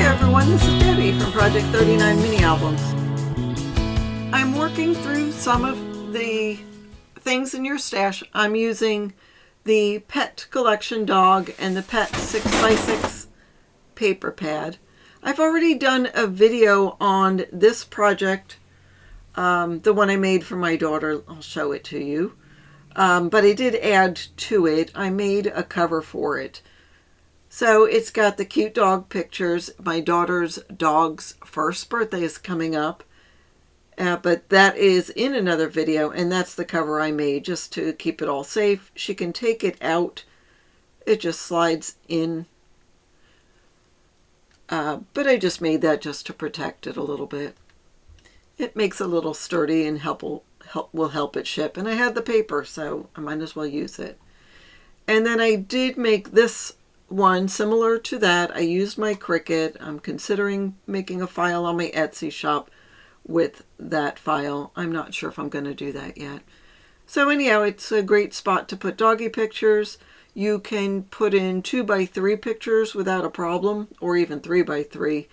everyone, this is Debbie from Project 39 Mini Albums. I'm working through some of the things in your stash. I'm using the Pet Collection Dog and the Pet 6x6 paper pad. I've already done a video on this project, the one I made for my daughter. I'll show it to you. But I did add to it. I made a cover for it. So it's got the cute dog pictures. My daughter's dog's first birthday is coming up. But that is in another video, and that's the cover I made just to keep it all safe. She can take it out. It just slides in. But I just made that just to protect it a little bit. It makes it a little sturdy and will help it ship. And I had the paper, so I might as well use it. And then I did make this one similar to that. I used my Cricut. I'm considering making a file on my Etsy shop with that file. I'm not sure if I'm going to do that yet. So anyhow, it's a great spot to put doggy pictures. You can put in 2x3 pictures without a problem, or even 3x3,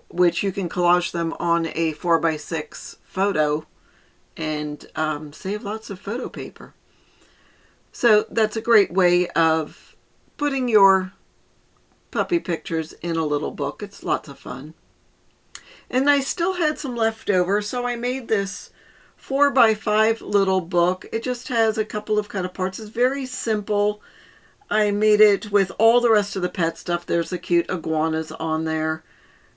which you can collage them on a 4x6 photo and save lots of photo paper. So that's a great way of putting your puppy pictures in a little book. It's lots of fun. And I still had some left over, so I made this 4x5 little book. It just has a couple of cut parts. It's very simple. I made it with all the rest of the pet stuff. There's the cute iguanas on there.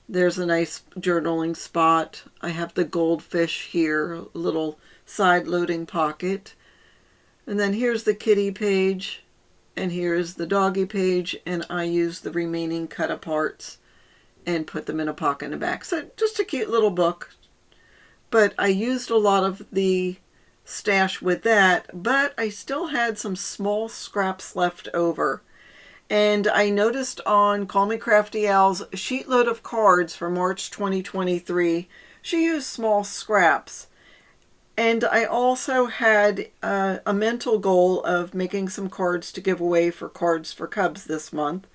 There's a nice journaling spot. I have the goldfish here, a little side loading pocket. And then here's the kitty page. And here's the doggy page, and I used the remaining cut aparts and put them in a pocket in the back. So just a cute little book. But I used a lot of the stash with that, but I still had some small scraps left over. And I noticed on Call Me Crafty Al's sheet load of cards for March 2023, she used small scraps. And I also had a mental goal of making some cards to give away for Cards for Cubs this month.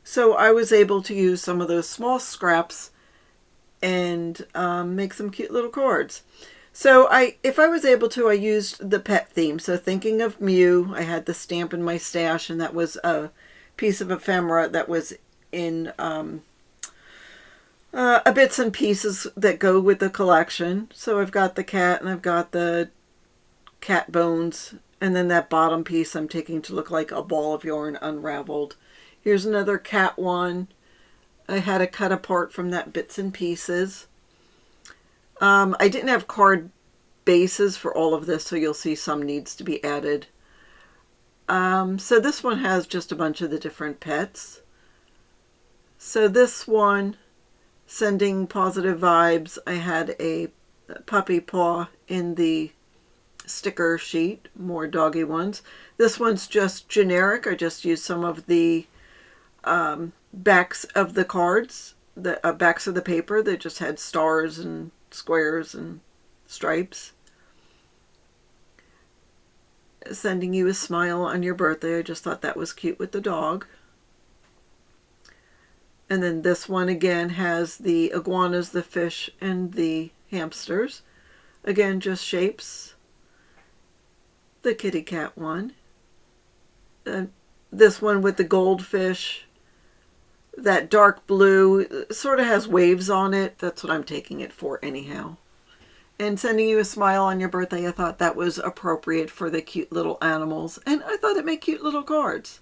So I was able to use some of those small scraps and make some cute little cards. So if I was able to, I used the pet theme. So thinking of Mew, I had the stamp in my stash, and that was a piece of ephemera that was in bits and pieces that go with the collection. So I've got the cat, and I've got the cat bones, and then that bottom piece I'm taking to look like a ball of yarn unraveled. Here's another cat one. I had a cut apart from that bits and pieces. I didn't have card bases for all of this, so you'll see some needs to be added. So this one has just a bunch of the different pets. So this one, sending positive vibes, I had a puppy paw in the sticker sheet, more doggy ones. This one's just generic. I just used some of the backs of the cards, the backs of the paper that just had stars and squares and stripes. Sending you a smile on your birthday. I just thought that was cute with the dog. And then this one again has the iguanas, the fish, and the hamsters. Again, just shapes. The kitty cat one. And this one with the goldfish. That dark blue sort of has waves on it. That's what I'm taking it for anyhow. And sending you a smile on your birthday, I thought that was appropriate for the cute little animals. And I thought it made cute little cards.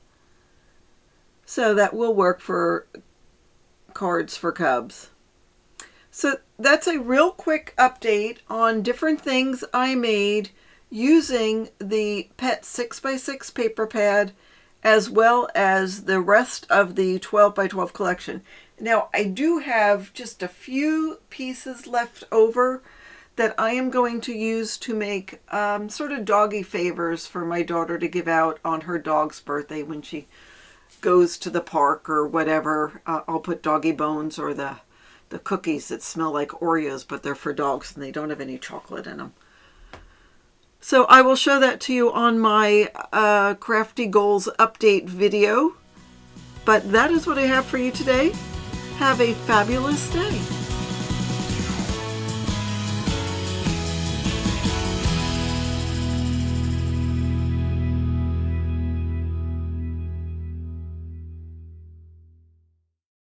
So that will work for Cards for Cubs. So that's a real quick update on different things I made using the Pet 6x6 paper pad, as well as the rest of the 12x12 collection. Now, I do have just a few pieces left over that I am going to use to make sort of doggy favors for my daughter to give out on her dog's birthday when she goes to the park or whatever. I'll put doggy bones or the cookies that smell like Oreos, but they're for dogs and they don't have any chocolate in them. So I will show that to you on my Crafty Goals update video. But that is what I have for you today. Have a fabulous day.